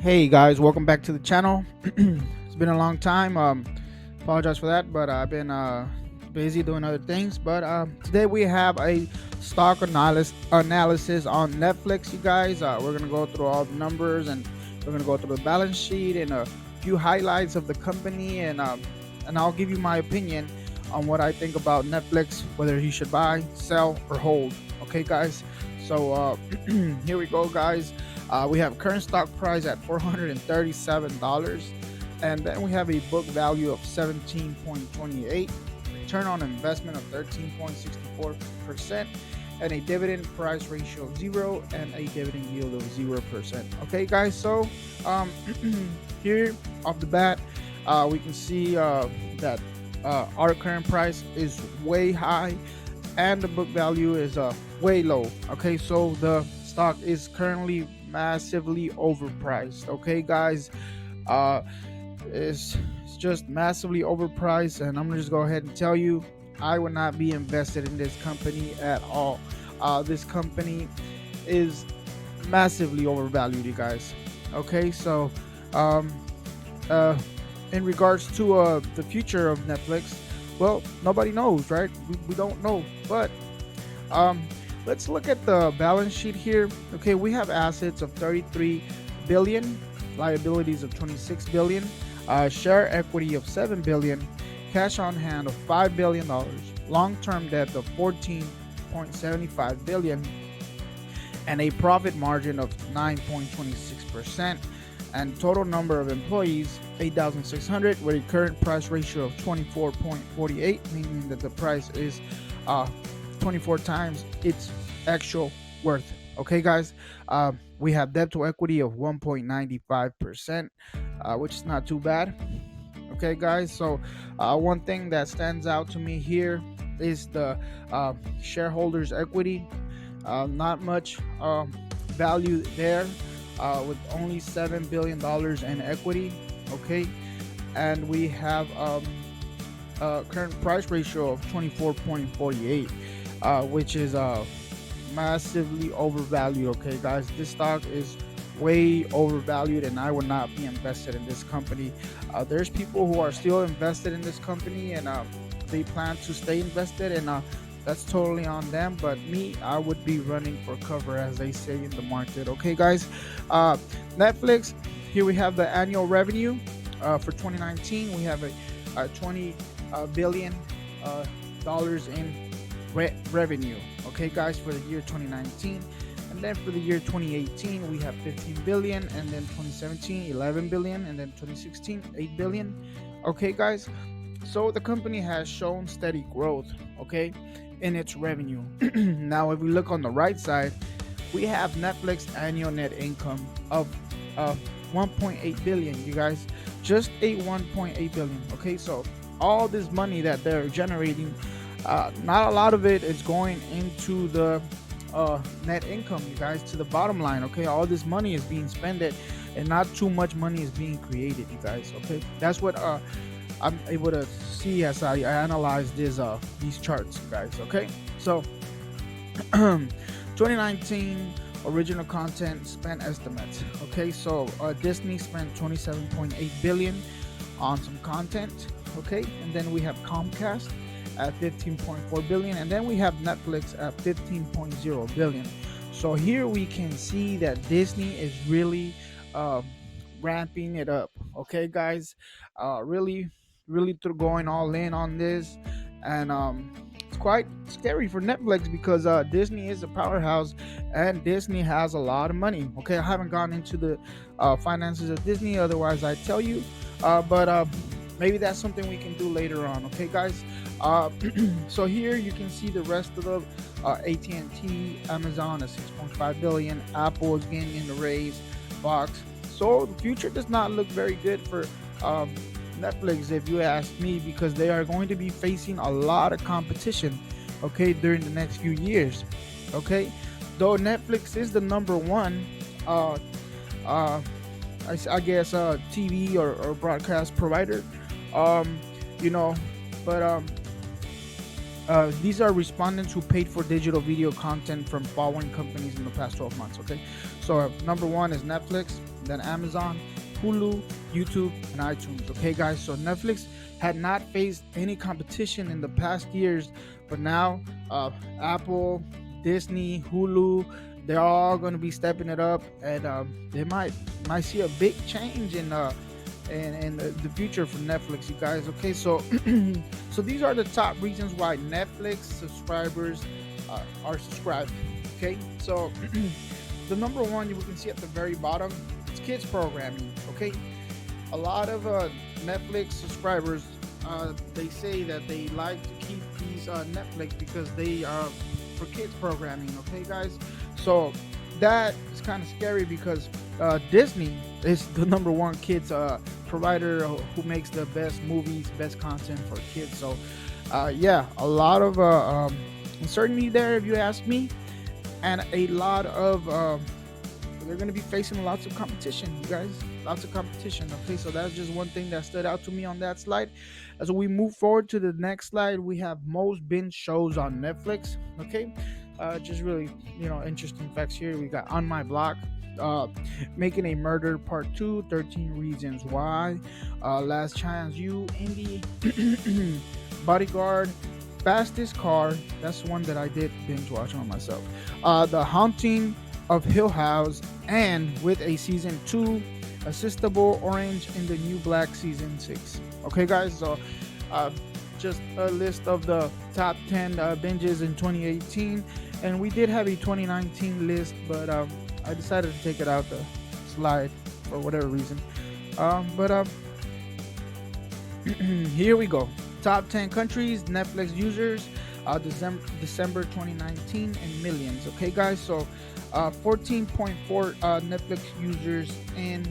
Hey guys, welcome back to the channel. It's been a long time. Apologize for that, but I've been busy doing other things. But today we have a stock analysis on Netflix, you guys. We're gonna go through all the numbers and we're gonna go through the balance sheet and a few highlights of the company, and I'll give you my opinion on what I think about Netflix, whether you should buy, sell, or hold. Okay, guys. So here we go, guys. We have current stock price at $437, and then we have a book value of 17.28, return on investment of 13.64%, and a dividend price ratio of 0 and a dividend yield of 0%. Okay, guys, so here off the bat, we can see that our current price is way high and the book value is way low. Okay, so the stock is currently massively overpriced. Okay, guys, uh it's just massively overpriced, and I'm gonna just go ahead and tell you, I would not be invested in this company at all. This company is massively overvalued, you guys. Okay, so um uh in regards to the future of Netflix, well, nobody knows, right? We don't know, but um, let's look at the balance sheet here. Okay, we have assets of 33 billion, liabilities of 26 billion, share equity of 7 billion, cash on hand of $5 billion, long-term debt of 14.75 billion, and a profit margin of 9.26%, and total number of employees 8,600, with a current price ratio of 24.48, meaning that the price is 24 times its actual worth. Okay, guys, we have debt to equity of 1.95%, which is not too bad. Okay, guys, so one thing that stands out to me here is the shareholders equity. Not much value there, with only $7 billion in equity. Okay, and we have current price ratio of 24.48, which is massively overvalued. Okay, guys, this stock is way overvalued, and I would not be invested in this company. There's people who are still invested in this company, and they plan to stay invested, and that's totally on them. But me, I would be running for cover, as they say in the market. Okay, guys, Netflix. Here we have the annual revenue for 2019. We have a 20 billion dollars in revenue. Okay, guys, for the year 2019. And then for the year 2018, we have 15 billion, and then 2017, 11 billion, and then 2016, 8 billion. Okay, guys, so the company has shown steady growth, okay, in its revenue. Now, if we look on the right side, we have Netflix annual net income of 1.8 billion, you guys, just a 1.8 billion. Okay, so all this money that they're generating, not a lot of it is going into the net income, you guys, to the bottom line. Okay, all this money is being spent, and not too much money is being created, you guys. Okay, that's what I'm able to see as I analyze these charts, guys. Okay, so 2019 original content spend estimates. Okay, so Disney spent 27.8 billion on some content. Okay, and then we have Comcast at 15.4 billion, and then we have Netflix at 15.0 billion. So here we can see that Disney is really ramping it up. Okay, guys, really going all in on this, and it's quite scary for Netflix because Disney is a powerhouse and Disney has a lot of money. Okay, I haven't gone into the finances of Disney, otherwise I tell you, but maybe that's something we can do later on. Okay, guys. So here you can see the rest of the AT&T, Amazon at 6.5 billion, Apple is getting in the raise, Fox. So the future does not look very good for Netflix, if you ask me, because they are going to be facing a lot of competition, okay, during the next few years. Okay, though Netflix is the number one uh I guess TV or broadcast provider, um you know but these are respondents who paid for digital video content from following companies in the past 12 months. Okay, so number one is Netflix, then Amazon, Hulu, YouTube, and iTunes. Okay, guys. So Netflix had not faced any competition in the past years, but now Apple, Disney, Hulu, they're all going to be stepping it up, and they might see a big change in the future for Netflix, you guys. Okay, so so these are the top reasons why Netflix subscribers are subscribed. Okay, so the number one you can see at the very bottom, it's kids programming. Okay, a lot of Netflix subscribers, they say that they like to keep these Netflix because they are for kids programming. Okay, guys, so that is kind of scary because Disney is the number one kids provider who makes the best movies, best content for kids. So yeah, a lot of uncertainty there, if you ask me, and a lot of they're going to be facing lots of competition, you guys. Lots of competition. Okay, so that's just one thing that stood out to me on that slide. As we move forward to the next slide, we have most binge shows on Netflix. Okay, just really interesting facts here. We got On My Block, Making a Murder Part 2, 13 Reasons Why, Last Chance You, Indie, Bodyguard, Fastest Car. That's one that I did binge watch on myself. The Haunting of Hill House, and with a season 2, Assistable Orange in the New Black season 6. Okay, guys, so just a list of the top 10 binges in 2018, and we did have a 2019 list, but I decided to take it out the slide for whatever reason. But here we go. Top 10 countries, Netflix users, December 2019, and millions. Okay, guys, so 14.4 Netflix users in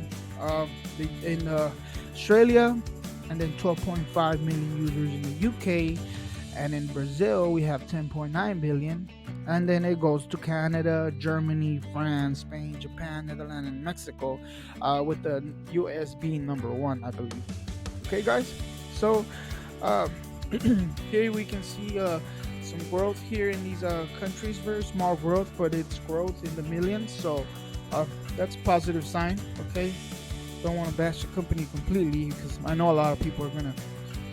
Australia, and then 12.5 million users in the UK, and in Brazil we have 10.9 billion, and then it goes to Canada, Germany, France, Spain, Japan, Netherlands, and Mexico, with the US being number one, I believe. Okay, guys, so here we can see some growth here in these countries. Very small growth, but it's growth in the millions, so that's a positive sign. Okay, don't want to bash the company completely because I know a lot of people are gonna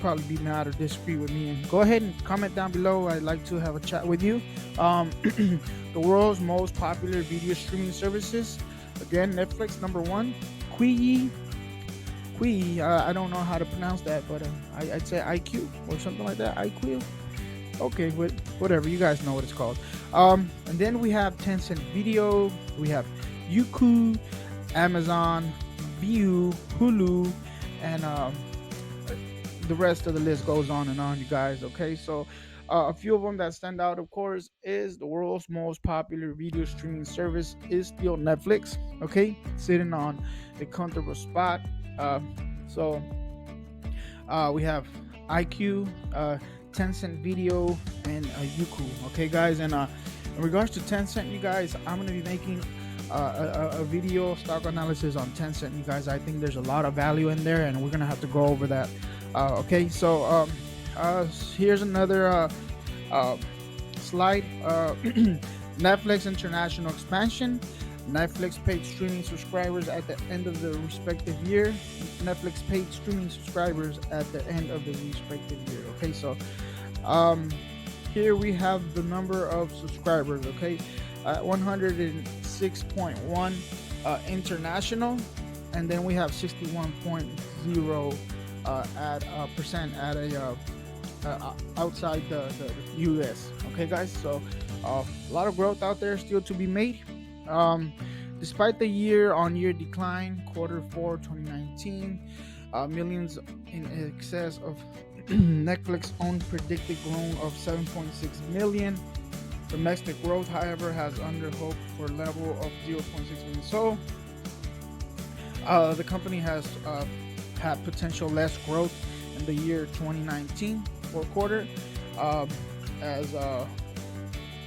probably be mad or disagree with me, and go ahead and comment down below. I'd like to have a chat with you. The world's most popular video streaming services, again, Netflix number one, Quiyi, I don't know how to pronounce that, but I'd say IQ or something like that. IQ. Okay, whatever, you guys know what it's called. And then we have Tencent Video, we have Youku, Amazon, View, Hulu, and the rest of the list goes on and on, you guys. Okay, so a few of them that stand out, of course, is the world's most popular video streaming service is still Netflix. Okay, sitting on a comfortable spot. So we have IQ, Tencent Video, and Youku. Okay, guys, and in regards to Tencent, you guys, I'm going to be making a video stock analysis on Tencent, you guys. I think there's a lot of value in there, and we're going to have to go over that. Okay, so here's another slide. Netflix international expansion. Netflix paid streaming subscribers at the end of the respective year. Netflix paid streaming subscribers at the end of the respective year. Okay, so here we have the number of subscribers. Okay, 106.1 international, and then we have 61.0 percent at a outside the US. Okay, guys, so a lot of growth out there still to be made. Despite the year-on-year decline, Q4 2019, millions in excess of Netflix own predicted growth of 7.6 million. Domestic growth, however, has under hope for a level of 0.6 million. So the company has had potential less growth in the year 2019 fourth quarter, and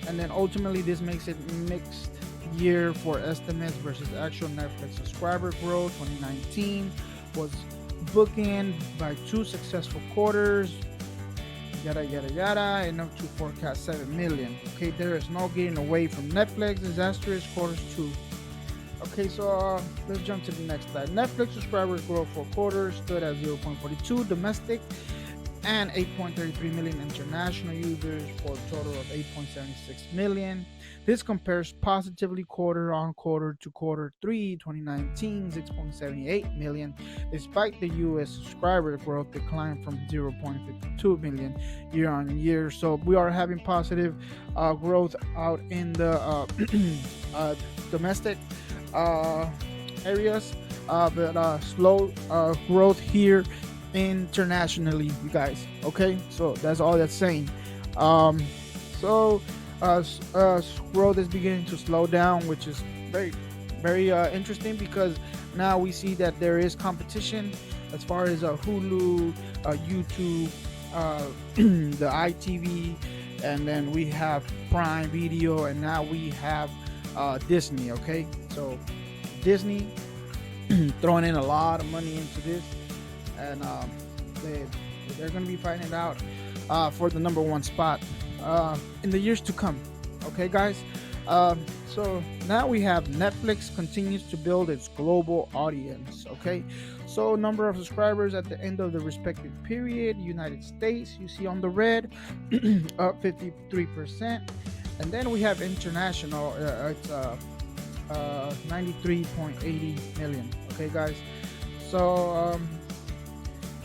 then ultimately this makes it mixed year for estimates versus actual Netflix subscriber growth. 2019 was bookend by 2 successful quarters, yada yada yada, enough to forecast 7 million. Okay, there is no getting away from Netflix disastrous quarters 2 Okay, so let's jump to the next slide. Netflix subscribers growth for quarters stood at 0.42 domestic and 8.33 million international users for a total of 8.76 million. This compares positively quarter on quarter to quarter 3 2019, 6.78 million, despite the US subscriber growth decline from 0.52 million year on year. So we are having positive growth out in the domestic uh, areas, but slow growth here internationally, you guys. Okay, so that's all that's saying. Um, so growth is beginning to slow down, which is very, very interesting because now we see that there is competition as far as Hulu, YouTube, the ITV, and then we have Prime Video, and now we have Disney. Okay, so Disney throwing in a lot of money into this, and they they're going to be fighting it out for the number one spot in the years to come. Okay, guys. So now we have Netflix continues to build its global audience. Okay, so number of subscribers at the end of the respective period: United States, you see on the red, up 53%, and then we have international. It's 93.80 million. Okay, guys. So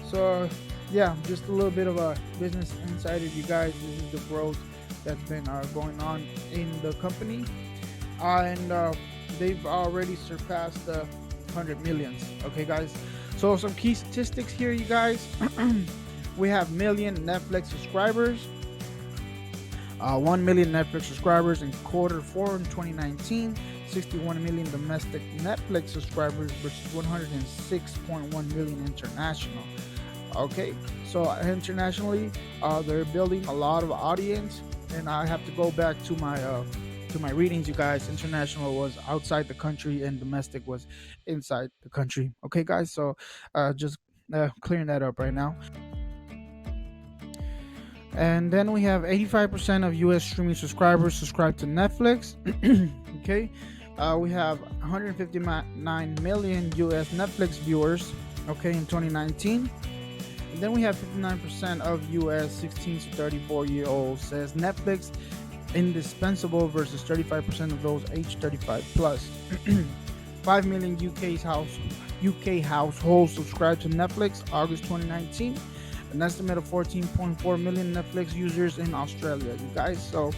so yeah, just a little bit of a business insider, you guys. This is the growth that's been going on in the company, and they've already surpassed the 100 millions. Okay, guys. So some key statistics here, you guys. We have million Netflix subscribers. 1 million Netflix subscribers in quarter 4 in 2019, 61 million domestic Netflix subscribers versus 106.1 million international. Okay, so internationally, they're building a lot of audience, and I have to go back to my readings, you guys. International was outside the country, and domestic was inside the country. Okay, guys. So just clearing that up right now. And then we have 85% of US streaming subscribers subscribe to Netflix. Okay. We have 159 million US Netflix viewers, okay, in 2019. And then we have 59% of US 16 to 34-year-olds says Netflix indispensable versus 35% of those age 35 plus. 5 million UK households subscribe to Netflix August 2019, an estimate of 14.4 million Netflix users in Australia, you guys. So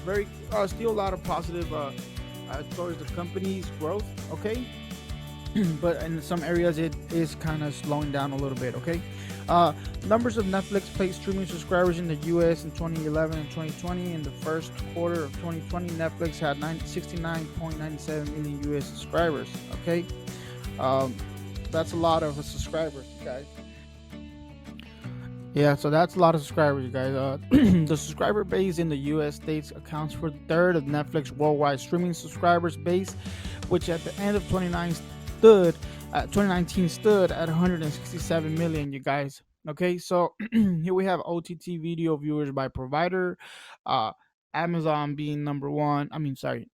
very still a lot of positive towards the company's growth. Okay, but in some areas it is kind of slowing down a little bit. Okay, numbers of Netflix paid streaming subscribers in the US in 2011 and 2020. In the first quarter of 2020, Netflix had 69.97 million US subscribers. Okay, um, that's a lot of subscribers, guys. Yeah, so that's a lot of subscribers, you guys. The subscriber base in the U.S. states accounts for a third of Netflix worldwide streaming subscribers base, which at the end of 2019 stood at 167 million. You guys, okay? So here we have OTT video viewers by provider, uh, Amazon being number one. I mean, sorry,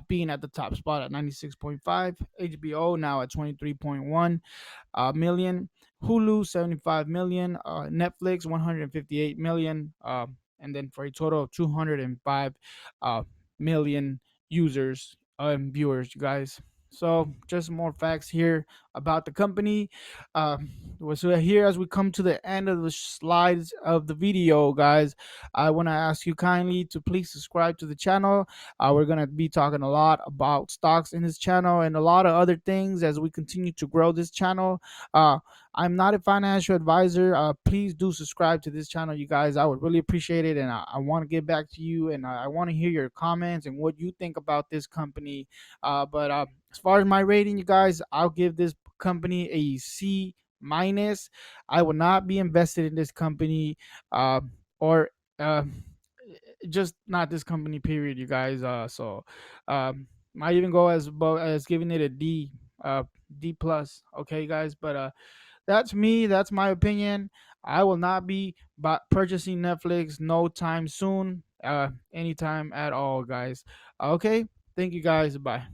being at the top spot at 96.5, HBO now at 23.1 million, Hulu 75 million, Netflix 158 million, and then for a total of 205 uh, million users and viewers, you guys. So just more facts here about the company. Uh, so here, as we come to the end of the slides of the video, guys, I want to ask you kindly to please subscribe to the channel. We're gonna be talking a lot about stocks in this channel and a lot of other things as we continue to grow this channel. uh, I'm not a financial advisor. Please do subscribe to this channel, you guys. I would really appreciate it, and I want to get back to you, and I want to hear your comments and what you think about this company. But as far as my rating, you guys, I'll give this company a C minus. I will not be invested in this company, or uh, just not this company. Period, you guys. So might even go as about as giving it a D, D plus. Okay, guys, but that's me. That's my opinion. I will not be purchasing Netflix no time soon. Anytime at all, guys. Okay. Thank you, guys. Bye.